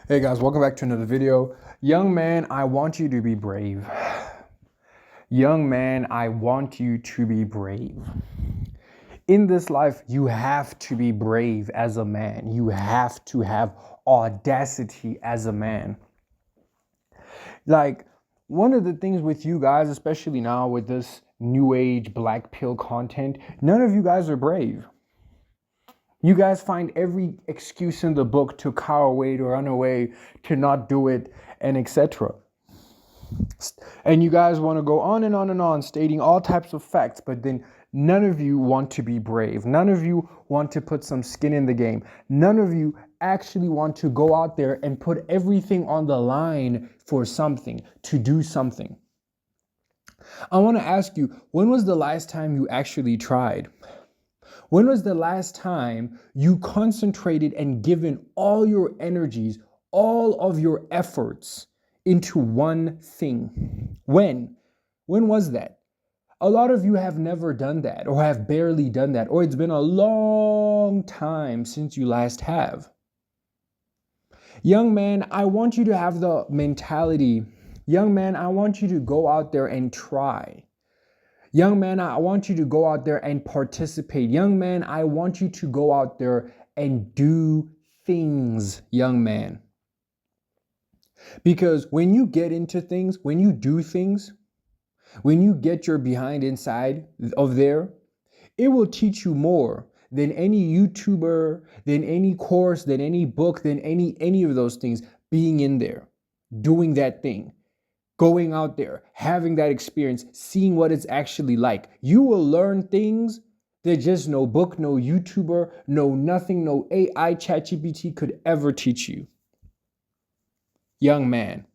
Hey guys, welcome back to another video. Young man, I want you to be brave. Young man, I want you to be brave. In this life, you have to be brave as a man. You have to have audacity as a man. Like, one of the things with you guys, especially now with this new age black pill content, none of you guys are brave. You guys find every excuse in the book to cower away, to run away, to not do it, and etc. And you guys want to go on and on and on, stating all types of facts, but then none of you want to be brave. None of you want to put some skin in the game. None of you actually want to go out there and put everything on the line for something, to do something. I want to ask you, when was the last time you actually tried? When was the last time you concentrated and given all your energies, all of your efforts into one thing? When? When was that? A lot of you have never done that, or have barely done that, or it's been a long time since you last have. Young man, I want you to have the mentality. Young man, I want you to go out there and try. Young man, I want you to go out there and participate. Young man, I want you to go out there and do things, young man. Because when you get into things, when you do things, when you get your behind inside of there, it will teach you more than any YouTuber, than any course, than any book, than any of those things being in there, doing that thing. Going out there, having that experience, seeing what it's actually like. You will learn things that just no book, no YouTuber, no nothing, no AI, ChatGPT could ever teach you. Young man.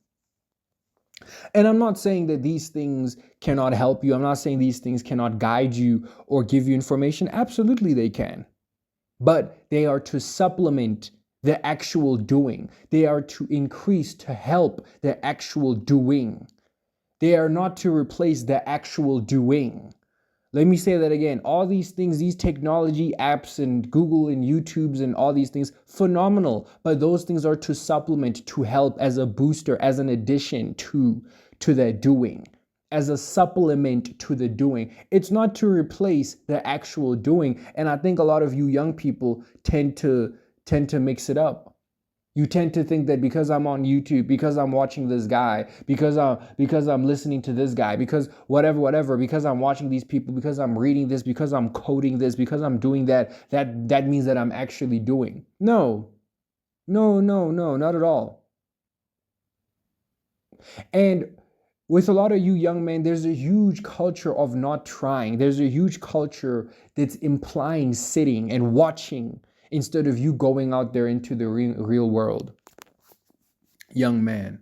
And I'm not saying that these things cannot help you. I'm not saying these things cannot guide you or give you information. Absolutely, they can. But they are to supplement the actual doing. They are to increase, to help the actual doing. They are not to replace the actual doing. Let me say that again. All these things, these technology apps and Google and YouTubes and all these things, phenomenal. But those things are to supplement, to help, as a booster, as an addition to the doing, as a supplement to the doing. It's not to replace the actual doing. And I think a lot of you young people tend to mix it up. You tend to think that because I'm on YouTube, because I'm watching this guy, because I'm listening to this guy, because whatever, because I'm watching these people, because I'm reading this, because I'm coding this, because I'm doing that means that I'm actually doing. No, not at all. And with a lot of you young men, there's a huge culture of not trying. There's a huge culture that's implying sitting and watching instead of you going out there into the real world. Young man.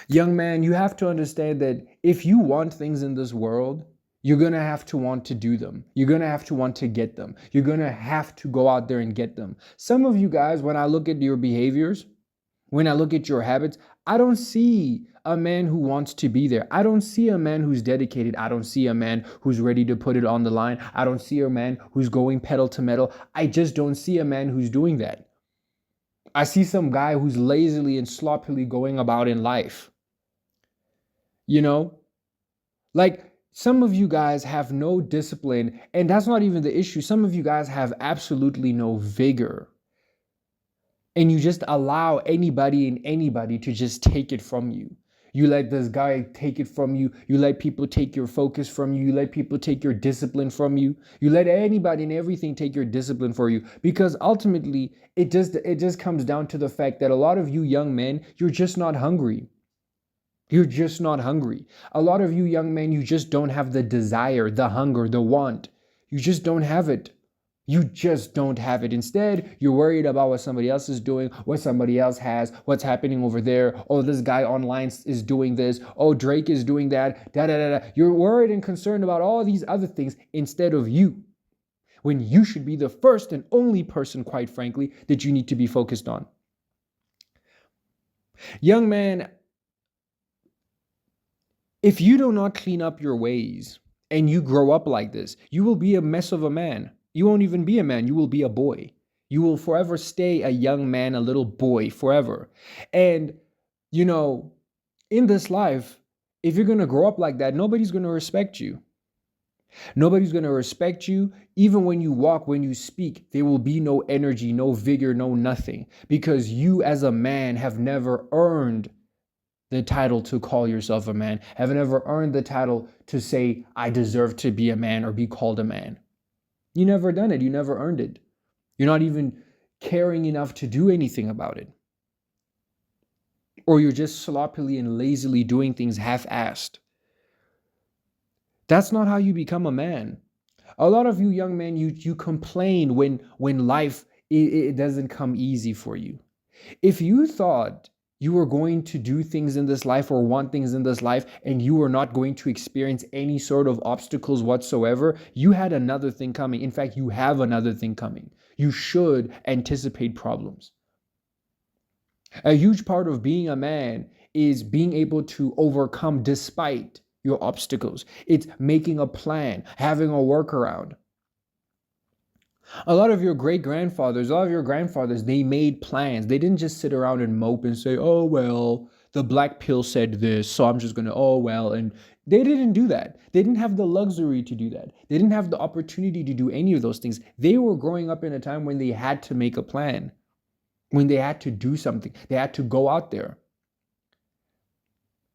Young man, you have to understand that if you want things in this world, you're going to have to want to do them. You're going to have to want to get them. You're going to have to go out there and get them. Some of you guys, when I look at your behaviors, when I look at your habits, I don't see a man who wants to be there. I don't see a man who's dedicated. I don't see a man who's ready to put it on the line. I don't see a man who's going pedal to metal. I just don't see a man who's doing that. I see some guy who's lazily and sloppily going about in life. You know, like some of you guys have no discipline, and that's not even the issue. Some of you guys have absolutely no vigor. And you just allow anybody to just take it from you. You let this guy take it from you. You let people take your focus from you. You let people take your discipline from you. You let anybody and everything take your discipline for you. Because ultimately, it just comes down to the fact that a lot of you young men, you're just not hungry. You're just not hungry. A lot of you young men, you just don't have the desire, the hunger, the want. You just don't have it. You just don't have it. Instead, you're worried about what somebody else is doing, what somebody else has, what's happening over there. Oh, this guy online is doing this. Oh, Drake is doing that. Da da da da. You're worried and concerned about all these other things instead of you, when you should be the first and only person, quite frankly, that you need to be focused on. Young man, if you do not clean up your ways and you grow up like this, you will be a mess of a man. You won't even be a man. You will be a boy. You will forever stay a young man, a little boy forever. And, you know, in this life, if you're going to grow up like that, nobody's going to respect you. Nobody's going to respect you. Even when you walk, when you speak, there will be no energy, no vigor, no nothing. Because you as a man have never earned the title to call yourself a man, have never earned the title to say, I deserve to be a man or be called a man. You never done it. You never earned it. You're not even caring enough to do anything about it. Or you're just sloppily and lazily doing things half-assed. That's not how you become a man. A lot of you young men, you complain when life it doesn't come easy for you. If you thought you were going to do things in this life or want things in this life and you were not going to experience any sort of obstacles whatsoever, you had another thing coming. In fact, you have another thing coming. You should anticipate problems. A huge part of being a man is being able to overcome despite your obstacles. It's making a plan, having a workaround. A lot of your great grandfathers, a lot of your grandfathers, they made plans. They didn't just sit around and mope and say, oh, well, the black pill said this, so I'm just going to, oh, well. And they didn't do that. They didn't have the luxury to do that. They didn't have the opportunity to do any of those things. They were growing up in a time when they had to make a plan, when they had to do something. They had to go out there.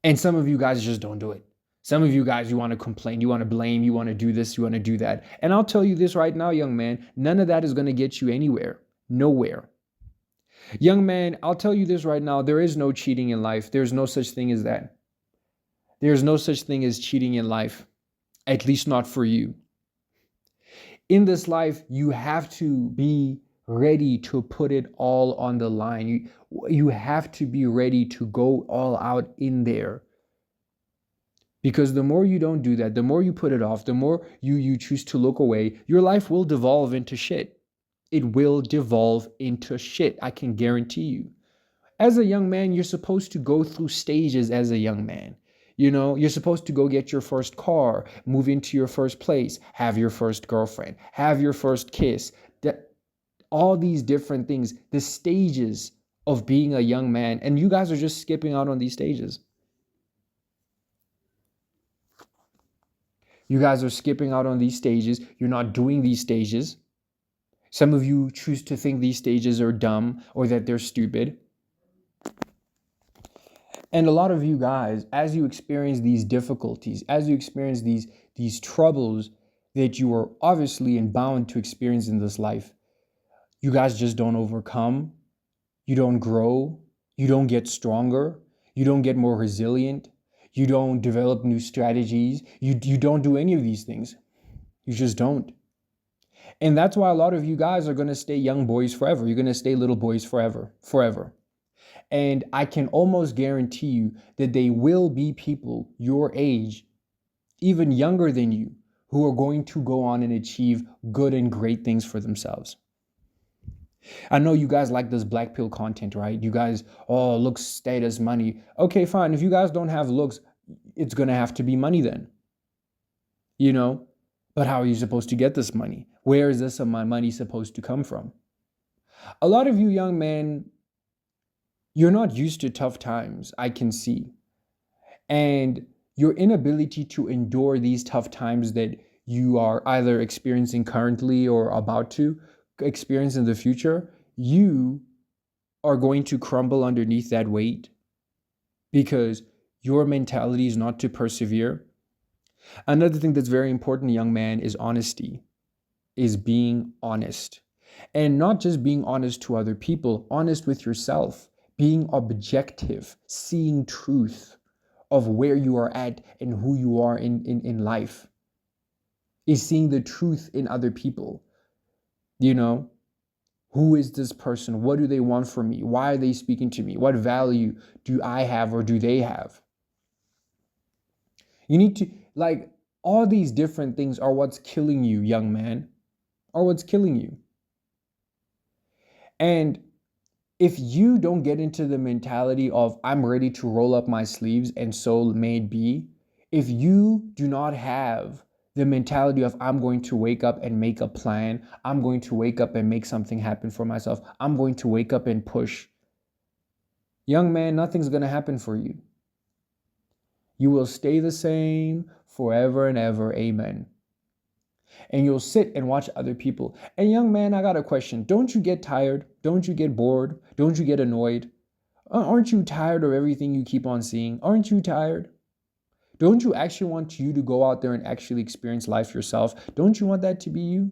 And some of you guys just don't do it. Some of you guys, you want to complain, you want to blame, you want to do this, you want to do that. And I'll tell you this right now, young man, none of that is going to get you anywhere. Nowhere. Young man, I'll tell you this right now, there is no cheating in life. There's no such thing as that. There's no such thing as cheating in life, at least not for you. In this life, you have to be ready to put it all on the line. You have to be ready to go all out in there. Because the more you don't do that, the more you put it off, the more you choose to look away, your life will devolve into shit. It will devolve into shit. I can guarantee you. As a young man, you're supposed to go through stages as a young man. You know, you're supposed to go get your first car, move into your first place, have your first girlfriend, have your first kiss. All these different things, the stages of being a young man. And you guys are just skipping out on these stages. You guys are skipping out on these stages. You're not doing these stages. Some of you choose to think these stages are dumb or that they're stupid. And a lot of you guys, as you experience these difficulties, as you experience these troubles that you are obviously and bound to experience in this life, you guys just don't overcome. You don't grow. You don't get stronger. You don't get more resilient. You don't develop new strategies. You don't do any of these things. You just don't. And that's why a lot of you guys are going to stay young boys forever. You're going to stay little boys forever. And I can almost guarantee you that they will be people your age, even younger than you, who are going to go on and achieve good and great things for themselves. I know you guys like this black pill content, right? You guys, oh, looks, status, money. Okay, fine. If you guys don't have looks, it's going to have to be money then. You know? But how are you supposed to get this money? Where is this money supposed to come from? A lot of you young men, you're not used to tough times, I can see. And your inability to endure these tough times that you are either experiencing currently or about to experience in the future, you are going to crumble underneath that weight because your mentality is not to persevere. Another thing that's very important, young man, is honesty, is being honest. And not just being honest to other people, honest with yourself, being objective, seeing truth of where you are at and who you are in life, is seeing the truth in other people. You know, who is this person? What do they want from me? Why are they speaking to me? What value do I have or do they have? You need to, like, all these different things are what's killing you, young man, are what's killing you. And if you don't get into the mentality of, I'm ready to roll up my sleeves and so may it be, if you do not have The mentality of I'm going to wake up and make a plan. I'm going to wake up and make something happen for myself. I'm going to wake up and push. Young man, nothing's going to happen for you. You will stay the same forever and ever. Amen. And you'll sit and watch other people. And young man, I got a question. Don't you get tired? Don't you get bored? Don't you get annoyed? Aren't you tired of everything you keep on seeing? Aren't you tired? Don't you actually want you to go out there and actually experience life yourself? Don't you want that to be you,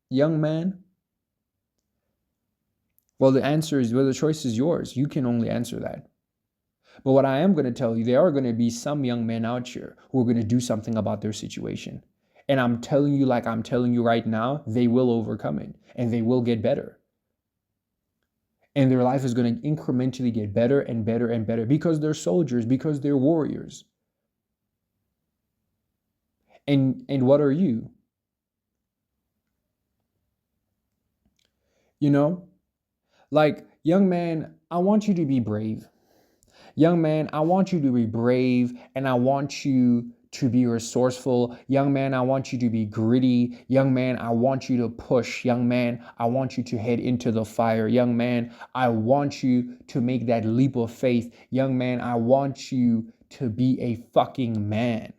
young man? Well, the choice is yours. You can only answer that. But what I am going to tell you, there are going to be some young men out here who are going to do something about their situation. And I'm telling you, like I'm telling you right now, they will overcome it and they will get better. And their life is going to incrementally get better and better and better because they're soldiers, because they're warriors. And what are you? You know, like, young man, I want you to be brave. Young man, I want you to be brave and I want you to be resourceful. Young man, I want you to be gritty. Young man, I want you to push. Young man, I want you to head into the fire. Young man, I want you to make that leap of faith. Young man, I want you to be a fucking man.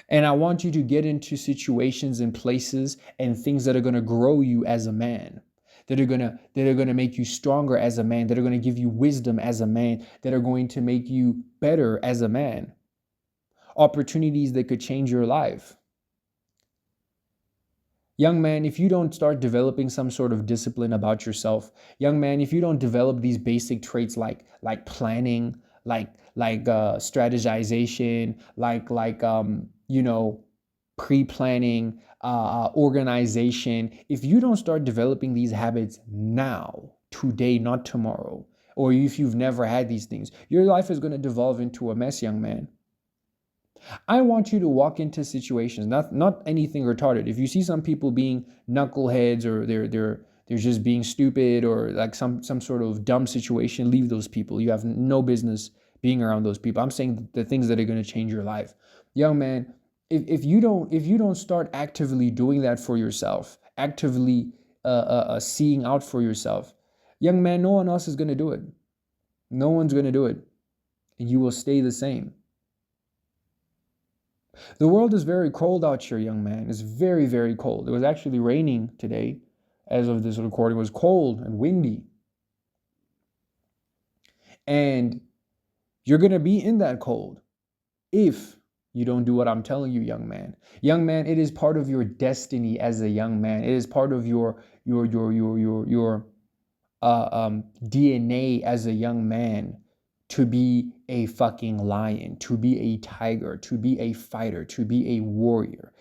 And I want you to get into situations and places and things that are going to grow you as a man, that are going to make you stronger as a man, that are going to give you wisdom as a man, that are going to make you better as a man. Opportunities that could change your life. Young man, if you don't start developing some sort of discipline about yourself, young man, if you don't develop these basic traits like planning, like strategization, pre-planning, organization, if you don't start developing these habits now, today, not tomorrow, or if you've never had these things, your life is going to devolve into a mess, young man. I want you to walk into situations, not anything retarded. If you see some people being knuckleheads or they're just being stupid or like some sort of dumb situation, leave those people. You have no business being around those people. I'm saying the things that are going to change your life. Young man, if you don't start actively doing that for yourself, actively seeing out for yourself, young man, no one else is going to do it. No one's going to do it. And you will stay the same. The world is very cold out here, young man. It's very, very cold. It was actually raining today. As of this recording, it was cold and windy. And you're going to be in that cold if you don't do what I'm telling you, young man. Young man, it is part of your destiny as a young man. It is part of your DNA as a young man to be a fucking lion, to be a tiger, to be a fighter, to be a warrior.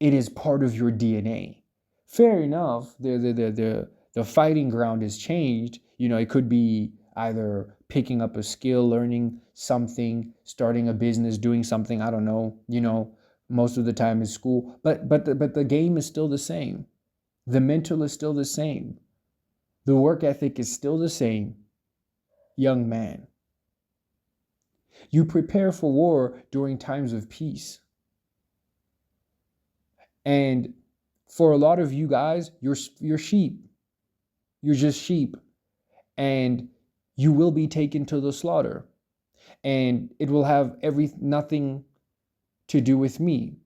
It is part of your DNA. Fair enough, the fighting ground has changed. You know, it could be either picking up a skill, learning something, starting a business, doing something, I don't know, most of the time is school. But the game is still the same. The mental is still the same. The work ethic is still the same. Young man, you prepare for war during times of peace. And for a lot of you guys, you're sheep. You're just sheep. And you will be taken to the slaughter. And it will have nothing to do with me.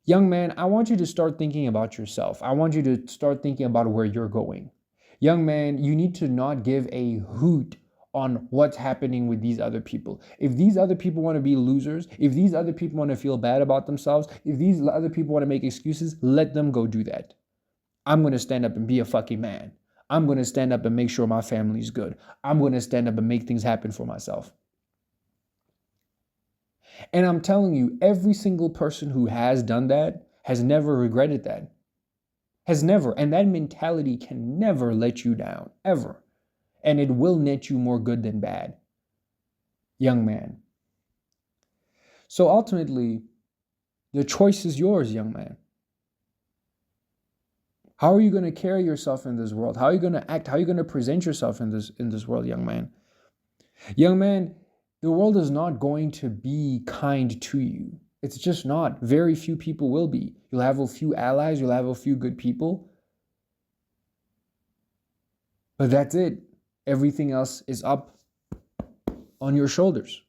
Young man, I want you to start thinking about yourself. I want you to start thinking about where you're going. Young man, you need to not give a hoot on what's happening with these other people. If these other people want to be losers, if these other people want to feel bad about themselves, if these other people want to make excuses, let them go do that. I'm going to stand up and be a fucking man. I'm going to stand up and make sure my family's good. I'm going to stand up and make things happen for myself. And I'm telling you, every single person who has done that has never regretted that. Has never. And that mentality can never let you down, ever. And it will net you more good than bad, young man. So ultimately, the choice is yours, young man. How are you going to carry yourself in this world? How are you going to act? How are you going to present yourself in this world, young man? Young man, The world is not going to be kind to you. It's just not. Very few people will be. You'll have a few allies, you'll have a few good people, but that's it. Everything else is up on your shoulders.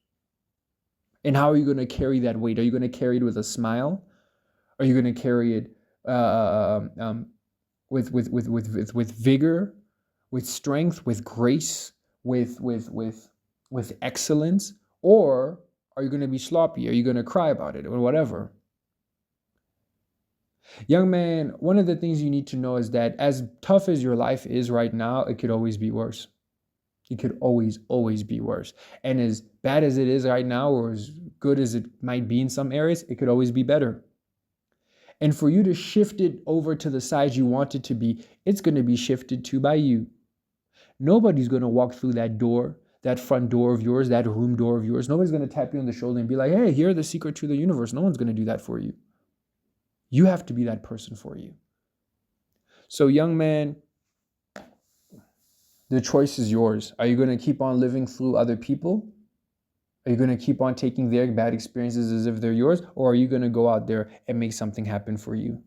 And how are you going to carry that weight? Are you going to carry it with a smile? Are you going to carry it with vigor, with strength, with grace, with excellence? Or are you going to be sloppy? Are you going to cry about it or whatever? Young man, one of the things you need to know is that as tough as your life is right now, it could always be worse. It could always be worse. And as bad as it is right now, or as good as it might be in some areas, it could always be better. And for you to shift it over to the side you want it to be, it's going to be shifted to by you. Nobody's going to walk through that door, that front door of yours, that room door of yours. Nobody's going to tap you on the shoulder and be like, hey, here's the secret to the universe. No one's going to do that for you. You have to be that person for you. So, young man, the choice is yours. Are you going to keep on living through other people? Are you going to keep on taking their bad experiences as if they're yours? Or are you going to go out there and make something happen for you?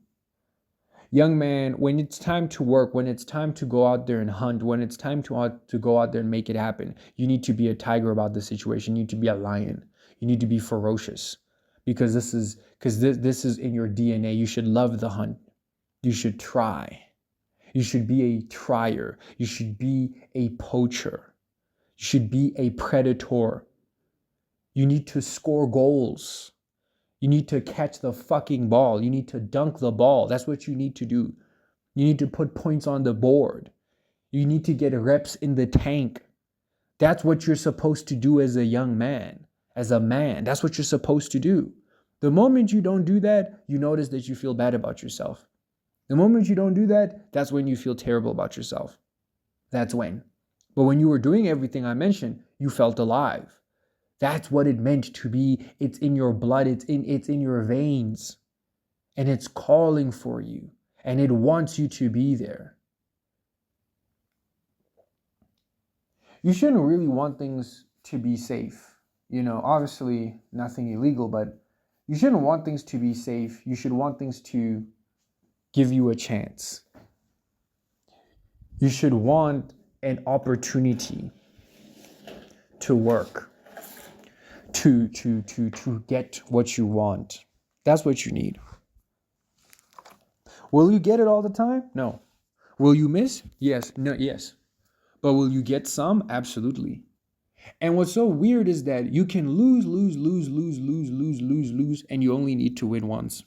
Young man, when it's time to work, when it's time to go out there and hunt, when it's time to go out there and make it happen, you need to be a tiger about the situation. You need to be a lion. You need to be ferocious, because this is in your DNA. You should love the hunt. You should try. You should be a trier. You should be a poacher. You should be a predator. You need to score goals. You need to catch the fucking ball. You need to dunk the ball. That's what you need to do. You need to put points on the board. You need to get reps in the tank. That's what you're supposed to do as a young man, as a man. That's what you're supposed to do. The moment you don't do that, you notice that you feel bad about yourself. The moment you don't do that, that's when you feel terrible about yourself. That's when. But when you were doing everything I mentioned, you felt alive. That's what it meant to be. It's in your blood. It's in your veins. And it's calling for you. And it wants you to be there. You shouldn't really want things to be safe. Obviously nothing illegal, but you shouldn't want things to be safe. You should want things to give you a chance. You should want an opportunity to work. To get what you want. That's what you need. Will you get it all the time? No. Will you miss? Yes. No, yes. But will you get some? Absolutely. And what's so weird is that you can lose, and you only need to win once.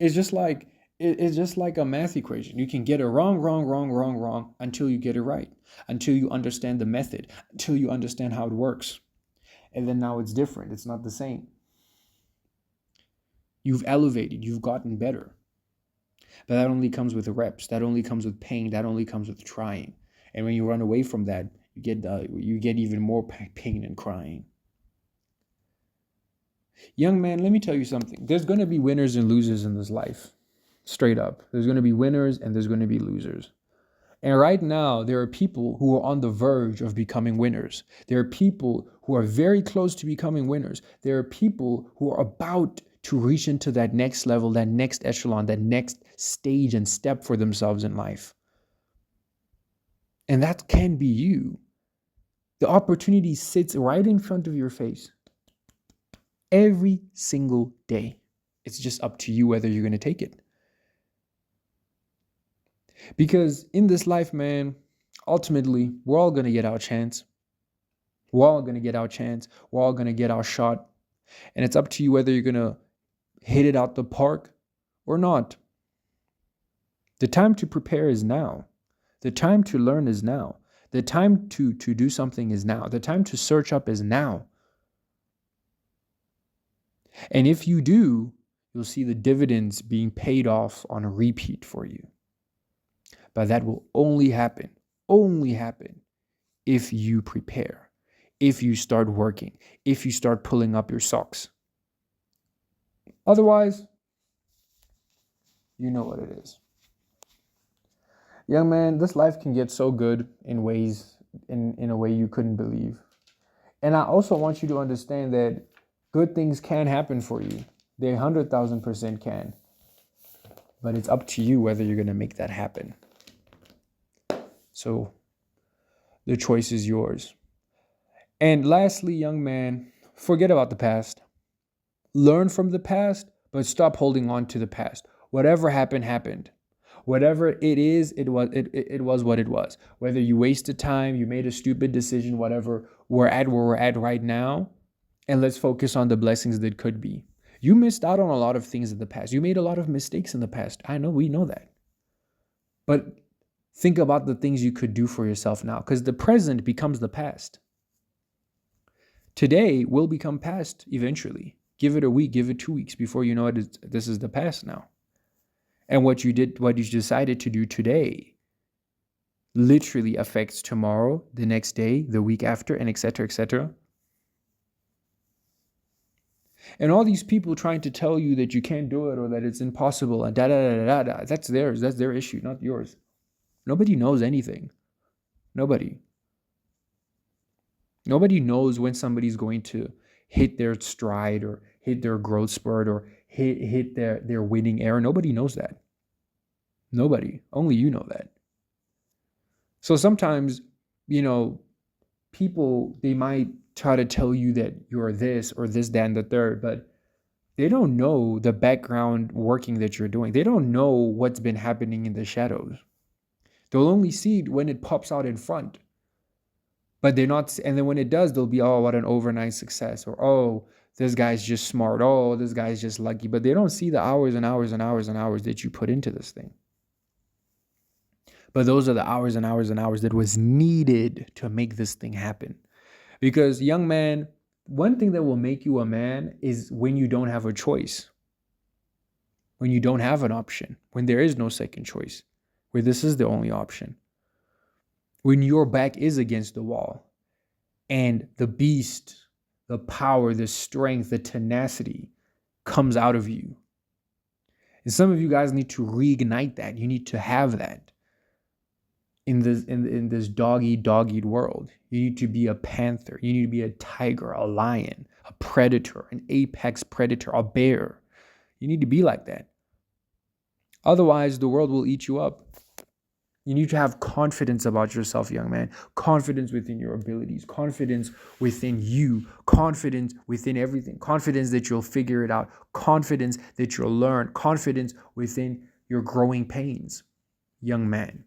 It's just like a math equation. You can get it wrong until you get it right, until you understand the method, until you understand how it works. And then now it's different. It's not the same. You've elevated. You've gotten better. But that only comes with the reps. That only comes with pain. That only comes with trying. And when you run away from that, you get even more pain and crying. Young man, let me tell you something. There's going to be winners and losers in this life. Straight up. There's going to be winners and there's going to be losers. And right now, there are people who are on the verge of becoming winners. There are people who are very close to becoming winners. There are people who are about to reach into that next level, that next echelon, that next stage and step for themselves in life. And that can be you. The opportunity sits right in front of your face every single day. It's just up to you whether you're going to take it. Because in this life, man, ultimately, we're all going to get our chance. We're all going to get our chance. We're all going to get our shot. And it's up to you whether you're going to hit it out the park or not. The time to prepare is now. The time to learn is now. The time to do something is now. The time to search up is now. And if you do, you'll see the dividends being paid off on a repeat for you. But that will only happen if you prepare, if you start working, if you start pulling up your socks. Otherwise, you know what it is. Young man, this life can get so good in ways, in a way you couldn't believe. And I also want you to understand that good things can happen for you. They 100,000% can. But it's up to you whether you're going to make that happen. So the choice is yours. And lastly, young man, forget about the past. Learn from the past, but stop holding on to the past. Whatever happened, happened. Whatever it is, it was what it was. Whether you wasted time, you made a stupid decision, whatever, we're at where we're at right now. And let's focus on the blessings that could be. You missed out on a lot of things in the past. You made a lot of mistakes in the past. I know, we know that. But think about the things you could do for yourself now, because the present becomes the past. Today will become past eventually. Give it a week, give it 2 weeks before you know it. This is the past now. And what you decided to do today literally affects tomorrow, the next day, the week after, and etc., etc. And all these people trying to tell you that you can't do it or that it's impossible and that's theirs. That's their issue, not yours. Nobody knows anything. Nobody knows when somebody's going to hit their stride or hit their growth spurt or hit their winning era. Nobody knows that. Nobody. Only you know that. So sometimes, people, they might try to tell you that you're this or this, that, and the third, but they don't know the background working that you're doing. They don't know what's been happening in the shadows. They'll only see it when it pops out in front. But they're not, and then when it does, they'll be, oh, what an overnight success, or oh, this guy's just smart, oh, this guy's just lucky. But they don't see the hours and hours and hours and hours that you put into this thing. But those are the hours and hours and hours that was needed to make this thing happen. Because, young man, one thing that will make you a man is when you don't have a choice, when you don't have an option, when there is no second choice, where this is the only option. When your back is against the wall and the beast, the power, the strength, the tenacity comes out of you. And some of you guys need to reignite that. You need to have that in this dog-eat world. You need to be a panther. You need to be a tiger, a lion, a predator, an apex predator, a bear. You need to be like that. Otherwise, the world will eat you up. You need to have confidence about yourself, young man. Confidence within your abilities. Confidence within you. Confidence within everything. Confidence that you'll figure it out. Confidence that you'll learn. Confidence within your growing pains, young man.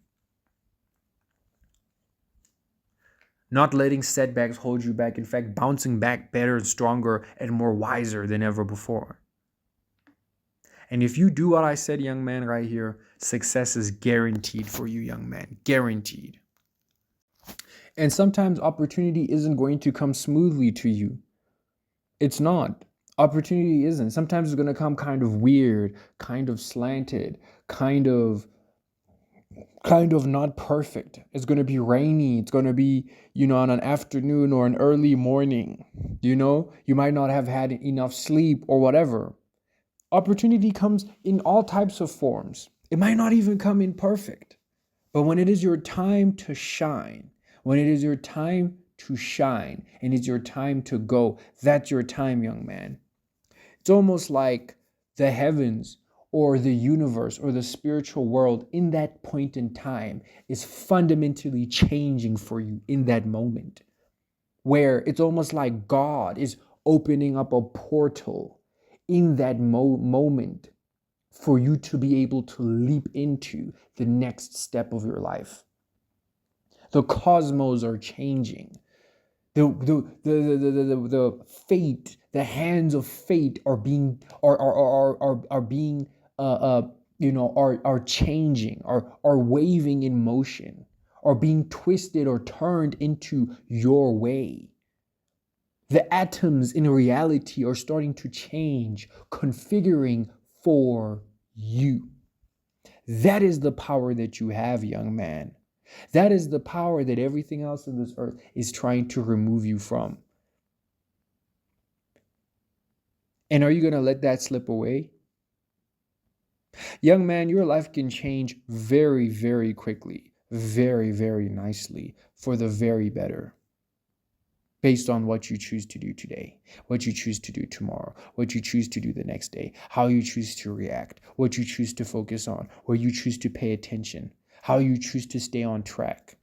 Not letting setbacks hold you back. In fact, bouncing back better and stronger and more wiser than ever before. And if you do what I said, young man, right here, success is guaranteed for you, young man. Guaranteed. And sometimes opportunity isn't going to come smoothly to you. It's not. Opportunity isn't. Sometimes it's going to come kind of weird, kind of slanted, kind of not perfect. It's going to be rainy. It's going to be, on an afternoon or an early morning. You might not have had enough sleep or whatever. Opportunity comes in all types of forms. It might not even come in perfect. But when it is your time to shine, when it is your time to shine and it's your time to go, that's your time, young man. It's almost like the heavens or the universe or the spiritual world in that point in time is fundamentally changing for you in that moment, where it's almost like God is opening up a portal in that moment for you to be able to leap into the next step of your life. The cosmos are changing. The fate, the hands of fate are being changing, are waving in motion, are being twisted or turned into your way. The atoms in reality are starting to change, configuring for you. That is the power that you have, young man. That is the power that everything else in this earth is trying to remove you from. And are you going to let that slip away? Young man, your life can change very, very quickly, very, very nicely, for the very better. based on what you choose to do today, what you choose to do tomorrow, what you choose to do the next day, how you choose to react, what you choose to focus on, where you choose to pay attention, how you choose to stay on track,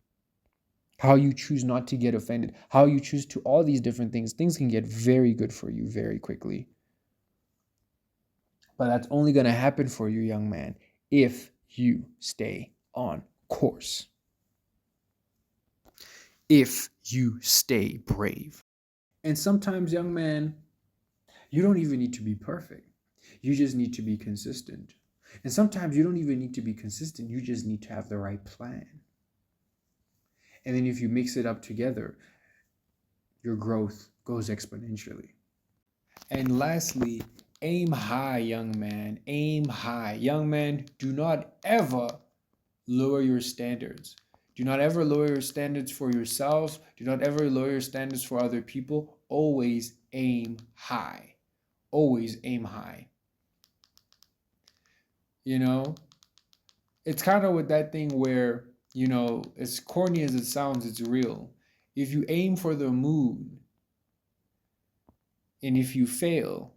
how you choose not to get offended, how you choose to all these different things. Things can get very good for you very quickly. But that's only going to happen for you, young man, if you stay on course. If you stay brave. And sometimes, young man, you don't even need to be perfect. You just need to be consistent. And sometimes you don't even need to be consistent. You just need to have the right plan. And then if you mix it up together, your growth goes exponentially. And lastly, aim high, young man. Aim high. Young man, do not ever lower your standards. Do not ever lower your standards for yourself. Do not ever lower your standards for other people. Always aim high. Always aim high. You know, it's kind of with that thing where, you know, as corny as it sounds, it's real. If you aim for the moon and if you fail,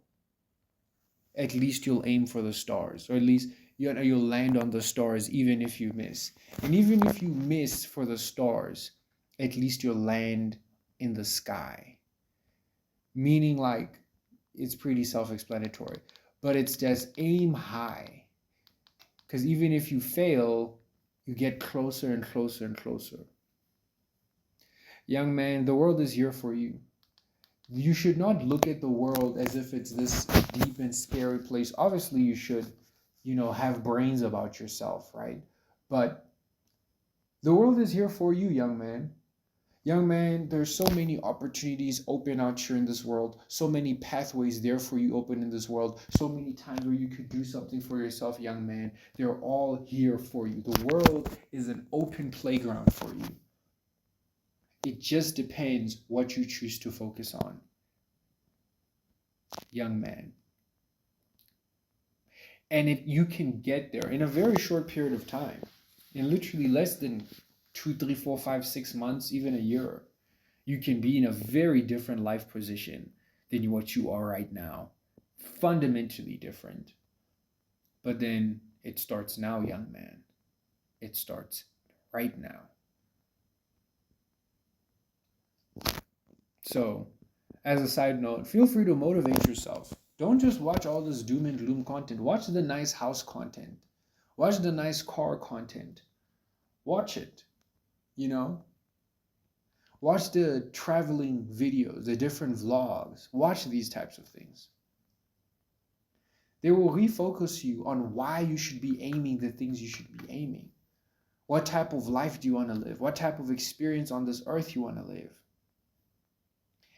at least you'll aim for the stars, or at least you'll land on the stars even if you miss. And even if you miss for the stars, at least you'll land in the sky. Meaning, like, it's pretty self-explanatory, but it's just aim high. Because even if you fail, you get closer and closer and closer. Young man, the world is here for you. You should not look at the world as if it's this deep and scary place. Obviously, you should, you know, have brains about yourself, right? But the world is here for you, young man. Young man, there's so many opportunities open out here in this world, so many pathways there for you open in this world, so many times where you could do something for yourself, young man. They're all here for you. The world is an open playground for you. It just depends what you choose to focus on, young man. And you can get there in a very short period of time, in literally less than 2, 3, 4, 5, 6 months, even a year. You can be in a very different life position than what you are right now. Fundamentally different. But then it starts now, young man. It starts right now. So, as a side note, feel free to motivate yourself. Don't just watch all this doom and gloom content. Watch the nice house content. Watch the nice car content. Watch it, you know? Watch the traveling videos, the different vlogs. Watch these types of things. They will refocus you on why you should be aiming the things you should be aiming. What type of life do you want to live? What type of experience on this earth you want to live?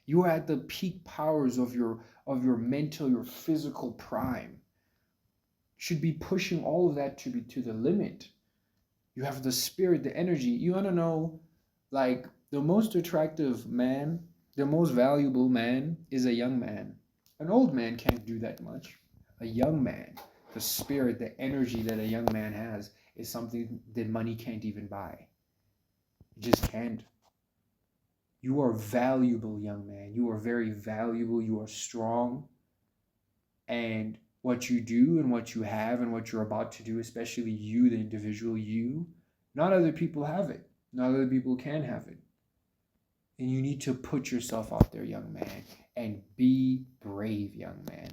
You are at the peak powers of your mental, your physical prime. You should be pushing all of that to be to the limit. You have the spirit, the energy. You want to know, like, the most attractive man, the most valuable man is a young man. An old man can't do that much. A young man, the spirit, the energy that a young man has is something that money can't even buy. It just can't. You are valuable, young man. You are very valuable. You are strong. And what you do and what you have and what you're about to do, especially you, the individual, you, not other people have it. Not other people can have it. And you need to put yourself out there, young man, and be brave, young man.